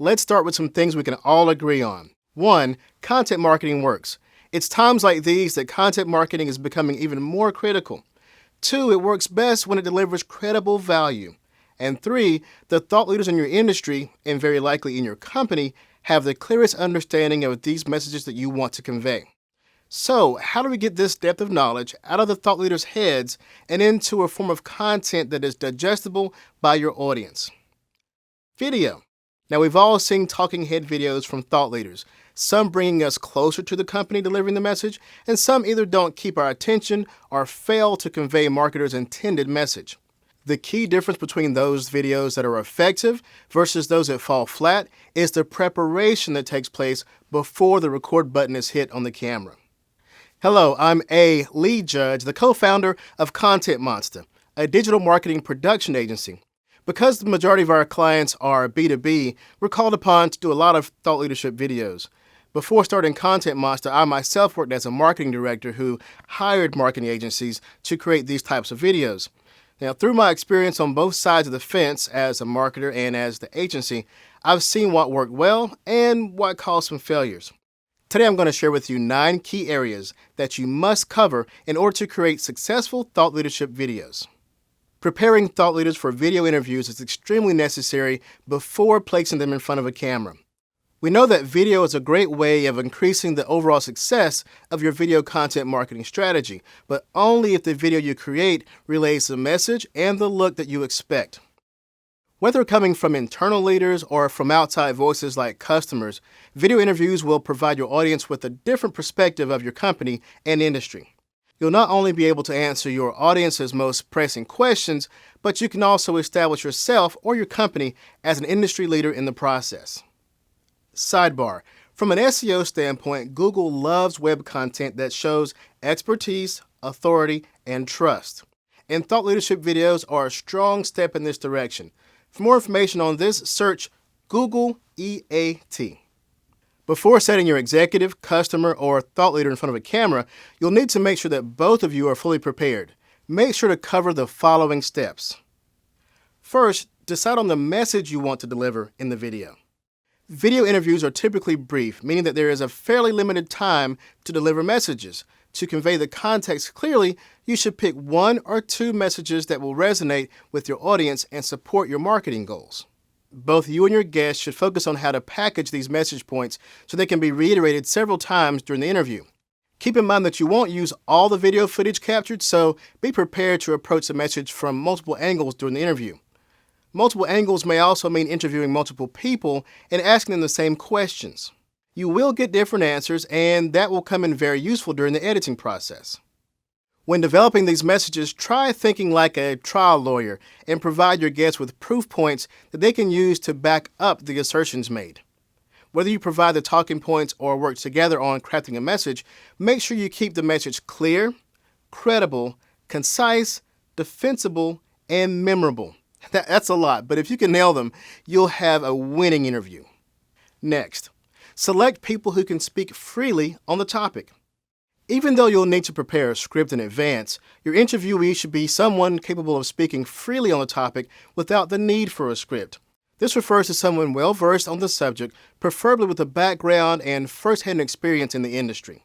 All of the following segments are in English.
Let's start with some things we can all agree on. 1. Content marketing works. It's times like these that content marketing is becoming even more critical. 2. It works best when it delivers credible value. And 3. The thought leaders in your industry, and very likely in your company, have the clearest understanding of these messages that you want to convey. So, how do we get this depth of knowledge out of the thought leaders' heads and into a form of content that is digestible by your audience? Video. Now, we've all seen talking head videos from thought leaders, some bringing us closer to the company delivering the message, and some either don't keep our attention or fail to convey marketers' intended message. The key difference between those videos that are effective versus those that fall flat is the preparation that takes place before the record button is hit on the camera. Hello, I'm Lee Judge, the co-founder of Content Monster, a digital marketing production agency. Because the majority of our clients are B2B, we're called upon to do a lot of thought leadership videos. Before starting Content Monster, I myself worked as a marketing director who hired marketing agencies to create these types of videos. Now, through my experience on both sides of the fence as a marketer and as the agency, I've seen what worked well and what caused some failures. Today, I'm going to share with you 9 key areas that you must cover in order to create successful thought leadership videos. Preparing thought leaders for video interviews is extremely necessary before placing them in front of a camera. We know that video is a great way of increasing the overall success of your video content marketing strategy, but only if the video you create relays the message and the look that you expect. Whether coming from internal leaders or from outside voices like customers, video interviews will provide your audience with a different perspective of your company and industry. You'll not only be able to answer your audience's most pressing questions, but you can also establish yourself or your company as an industry leader in the process. Sidebar: from an SEO standpoint, Google loves web content that shows expertise, authority, and trust. And thought leadership videos are a strong step in this direction. For more information on this, search Google EAT. Before setting your executive, customer, or thought leader in front of a camera, you'll need to make sure that both of you are fully prepared. Make sure to cover the following steps. First, decide on the message you want to deliver in the video. Video interviews are typically brief, meaning that there is a fairly limited time to deliver messages. To convey the context clearly, you should pick 1 or 2 messages that will resonate with your audience and support your marketing goals. Both you and your guests should focus on how to package these message points so they can be reiterated several times during the interview. Keep in mind that you won't use all the video footage captured, so be prepared to approach the message from multiple angles during the interview. Multiple angles may also mean interviewing multiple people and asking them the same questions. You will get different answers, and that will come in very useful during the editing process. When developing these messages, try thinking like a trial lawyer and provide your guests with proof points that they can use to back up the assertions made. Whether you provide the talking points or work together on crafting a message, make sure you keep the message clear, credible, concise, defensible, and memorable. That's a lot, but if you can nail them, you'll have a winning interview. Next, select people who can speak freely on the topic. Even though you'll need to prepare a script in advance, your interviewee should be someone capable of speaking freely on the topic without the need for a script. This refers to someone well-versed on the subject, preferably with a background and first-hand experience in the industry.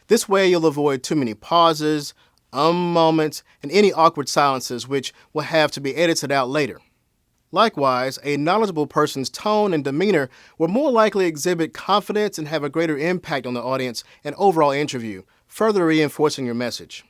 This way, you'll avoid too many pauses, moments, and any awkward silences which will have to be edited out later. Likewise, a knowledgeable person's tone and demeanor will more likely exhibit confidence and have a greater impact on the audience and overall interview, further reinforcing your message.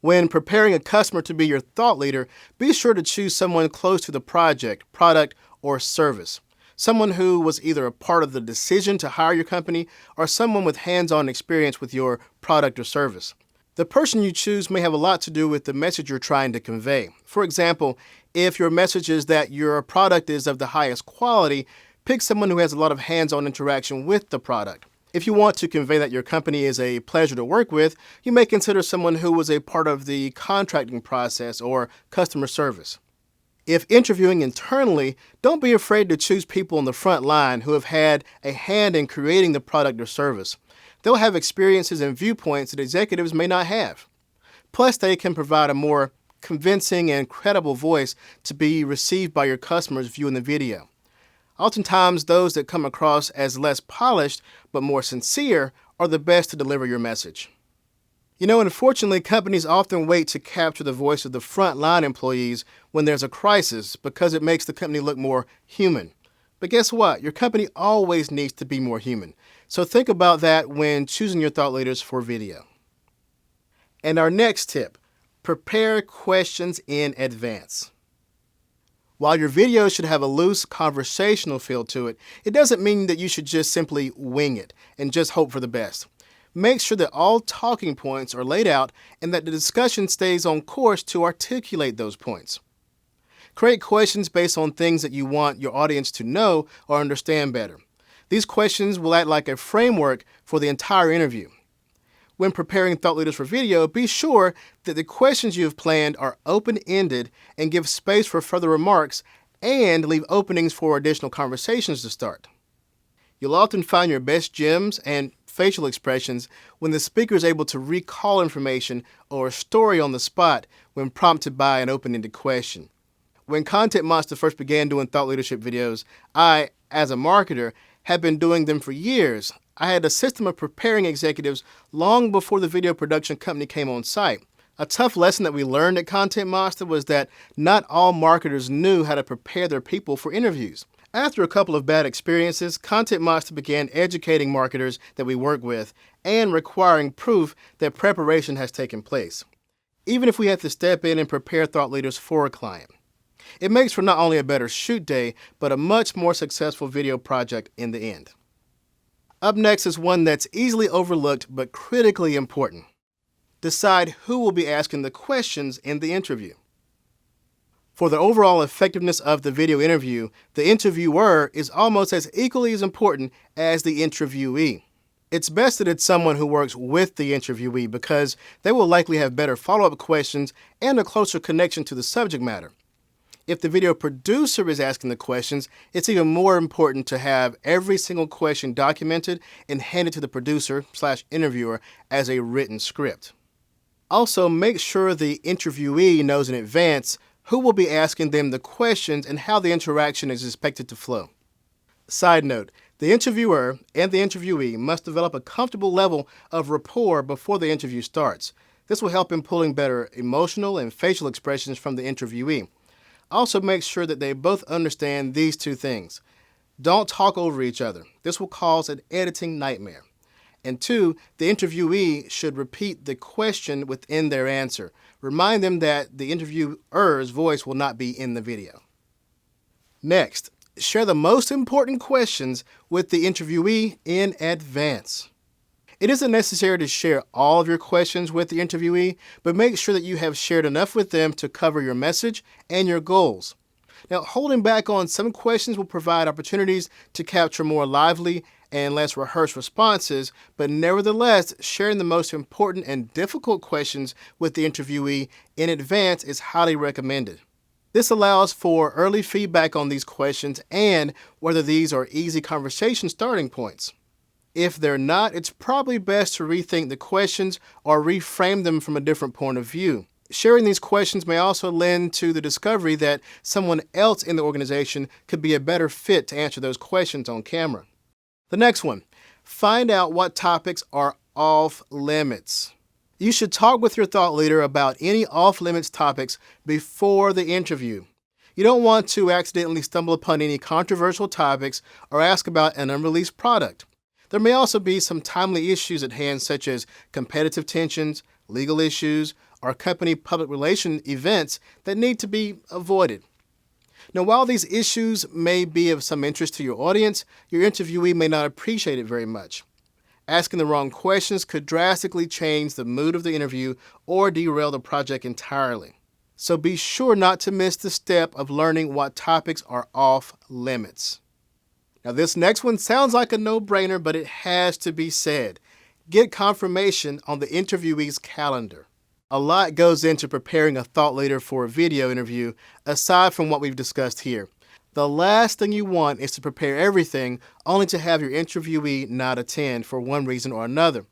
When preparing a customer to be your thought leader, be sure to choose someone close to the project, product, or service. Someone who was either a part of the decision to hire your company or someone with hands-on experience with your product or service. The person you choose may have a lot to do with the message you're trying to convey. For example, if your message is that your product is of the highest quality, pick someone who has a lot of hands-on interaction with the product. If you want to convey that your company is a pleasure to work with, you may consider someone who was a part of the contracting process or customer service. If interviewing internally, don't be afraid to choose people on the front line who have had a hand in creating the product or service. They'll have experiences and viewpoints that executives may not have. Plus, they can provide a more convincing and credible voice to be received by your customers viewing the video. Oftentimes, those that come across as less polished but more sincere are the best to deliver your message. Unfortunately, companies often wait to capture the voice of the frontline employees when there's a crisis because it makes the company look more human. But guess what? Your company always needs to be more human. So think about that when choosing your thought leaders for video. And our next tip, prepare questions in advance. While your video should have a loose conversational feel to it, it doesn't mean that you should just simply wing it and just hope for the best. Make sure that all talking points are laid out and that the discussion stays on course to articulate those points. Create questions based on things that you want your audience to know or understand better. These questions will act like a framework for the entire interview. When preparing thought leaders for video, be sure that the questions you have planned are open-ended and give space for further remarks and leave openings for additional conversations to start. You'll often find your best gems and facial expressions when the speaker is able to recall information or a story on the spot when prompted by an open-ended question. When Content Monster first began doing thought leadership videos, I, as a marketer, had been doing them for years. I had a system of preparing executives long before the video production company came on site. A tough lesson that we learned at Content Monster was that not all marketers knew how to prepare their people for interviews. After a couple of bad experiences, Content Monster began educating marketers that we work with and requiring proof that preparation has taken place, even if we have to step in and prepare thought leaders for a client. It makes for not only a better shoot day, but a much more successful video project in the end. Up next is one that's easily overlooked but critically important. Decide who will be asking the questions in the interview. For the overall effectiveness of the video interview, the interviewer is almost as equally as important as the interviewee. It's best that it's someone who works with the interviewee because they will likely have better follow-up questions and a closer connection to the subject matter. If the video producer is asking the questions, it's even more important to have every single question documented and handed to the producer/interviewer as a written script. Also, make sure the interviewee knows in advance who will be asking them the questions and how the interaction is expected to flow. Side note, the interviewer and the interviewee must develop a comfortable level of rapport before the interview starts. This will help in pulling better emotional and facial expressions from the interviewee. Also, make sure that they both understand these two things. Don't talk over each other. This will cause an editing nightmare. And 2, the interviewee should repeat the question within their answer. Remind them that the interviewer's voice will not be in the video. Next, share the most important questions with the interviewee in advance. It isn't necessary to share all of your questions with the interviewee, but make sure that you have shared enough with them to cover your message and your goals. Now, holding back on some questions will provide opportunities to capture more lively and less rehearsed responses, but nevertheless, sharing the most important and difficult questions with the interviewee in advance is highly recommended. This allows for early feedback on these questions and whether these are easy conversation starting points. If they're not, it's probably best to rethink the questions or reframe them from a different point of view. Sharing these questions may also lend to the discovery that someone else in the organization could be a better fit to answer those questions on camera. The next one, find out what topics are off limits. You should talk with your thought leader about any off-limits topics before the interview. You don't want to accidentally stumble upon any controversial topics or ask about an unreleased product. There may also be some timely issues at hand, such as competitive tensions, legal issues, or company public relation events that need to be avoided. Now, while these issues may be of some interest to your audience, your interviewee may not appreciate it very much. Asking the wrong questions could drastically change the mood of the interview or derail the project entirely. So be sure not to miss the step of learning what topics are off limits. Now, this next one sounds like a no-brainer, but it has to be said. Get confirmation on the interviewee's calendar. A lot goes into preparing a thought leader for a video interview, aside from what we've discussed here. The last thing you want is to prepare everything only to have your interviewee not attend for one reason or another.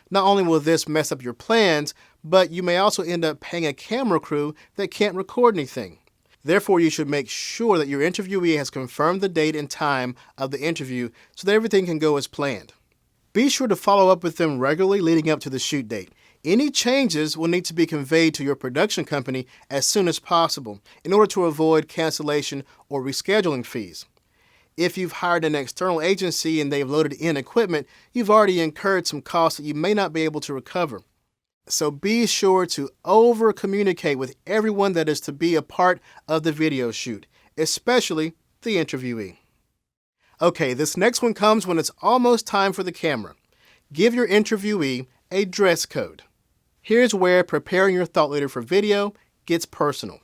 Not only will this mess up your plans, but you may also end up paying a camera crew that can't record anything. Therefore, you should make sure that your interviewee has confirmed the date and time of the interview so that everything can go as planned. Be sure to follow up with them regularly leading up to the shoot date. Any changes will need to be conveyed to your production company as soon as possible in order to avoid cancellation or rescheduling fees. If you've hired an external agency and they've loaded in equipment, you've already incurred some costs that you may not be able to recover. So be sure to over-communicate with everyone that is to be a part of the video shoot, especially the interviewee. Okay, this next one comes when it's almost time for the camera. Give your interviewee a dress code. Here's where preparing your thought leader for video gets personal.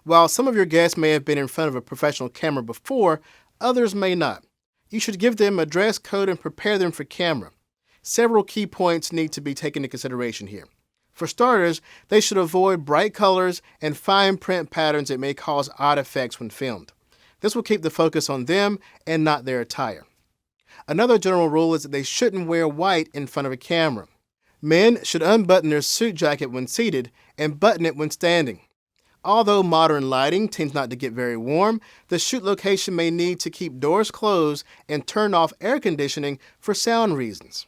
While some of your guests may have been in front of a professional camera before, others may not. You should give them a dress code and prepare them for camera. Several key points need to be taken into consideration here. For starters, they should avoid bright colors and fine print patterns that may cause odd effects when filmed. This will keep the focus on them and not their attire. Another general rule is that they shouldn't wear white in front of a camera. Men should unbutton their suit jacket when seated and button it when standing. Although modern lighting tends not to get very warm, the shoot location may need to keep doors closed and turn off air conditioning for sound reasons.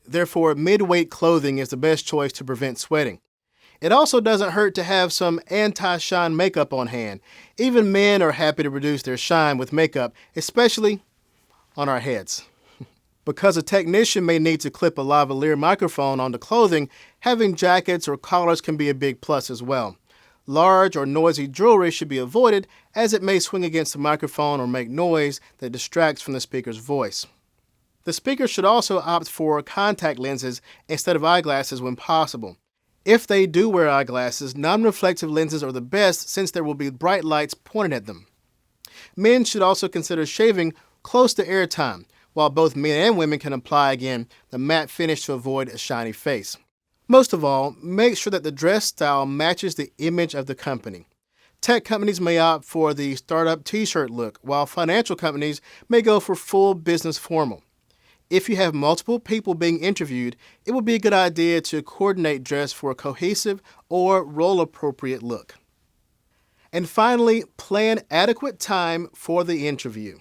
Therefore, mid-weight clothing is the best choice to prevent sweating. It also doesn't hurt to have some anti-shine makeup on hand. Even men are happy to reduce their shine with makeup, especially on our heads. Because a technician may need to clip a lavalier microphone onto clothing, having jackets or collars can be a big plus as well. Large or noisy jewelry should be avoided as it may swing against the microphone or make noise that distracts from the speaker's voice. The speaker should also opt for contact lenses instead of eyeglasses when possible. If they do wear eyeglasses, non-reflective lenses are the best since there will be bright lights pointed at them. Men should also consider shaving close to airtime, while both men and women can apply again the matte finish to avoid a shiny face. Most of all, make sure that the dress style matches the image of the company. Tech companies may opt for the startup t-shirt look, while financial companies may go for full business formal. If you have multiple people being interviewed, it would be a good idea to coordinate dress for a cohesive or role-appropriate look. And finally, plan adequate time for the interview.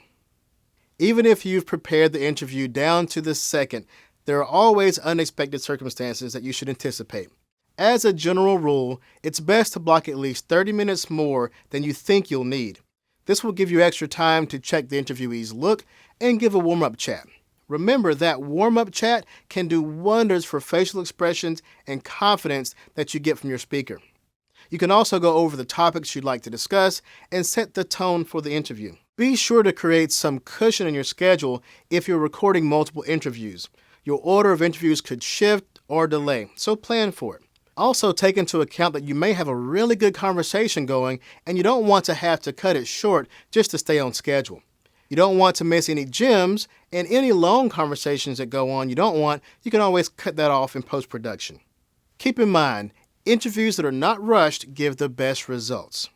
Even if you've prepared the interview down to the second, there are always unexpected circumstances that you should anticipate. As a general rule, it's best to block at least 30 minutes more than you think you'll need. This will give you extra time to check the interviewee's look and give a warm-up chat. Remember that warm-up chat can do wonders for facial expressions and confidence that you get from your speaker. You can also go over the topics you'd like to discuss and set the tone for the interview. Be sure to create some cushion in your schedule if you're recording multiple interviews. Your order of interviews could shift or delay, so plan for it. Also take into account that you may have a really good conversation going and you don't want to have to cut it short just to stay on schedule. You don't want to miss any gems, and any long conversations that go on you can always cut that off in post-production. Keep in mind, interviews that are not rushed give the best results.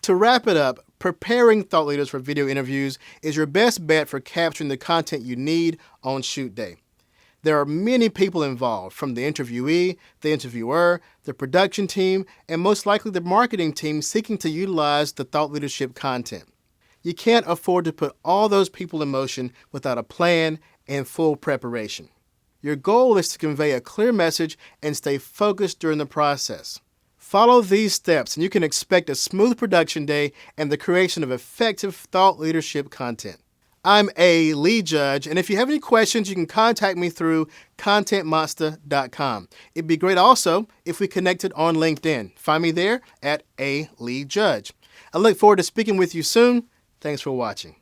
To wrap it up, preparing thought leaders for video interviews is your best bet for capturing the content you need on shoot day. There are many people involved, from the interviewee, the interviewer, the production team, and most likely the marketing team seeking to utilize the thought leadership content. You can't afford to put all those people in motion without a plan and full preparation. Your goal is to convey a clear message and stay focused during the process. Follow these steps and you can expect a smooth production day and the creation of effective thought leadership content. I'm A. Lee Judge, and if you have any questions, you can contact me through contentmonster.com. It'd be great also if we connected on LinkedIn. Find me there at A. Lee Judge. I look forward to speaking with you soon. Thanks for watching.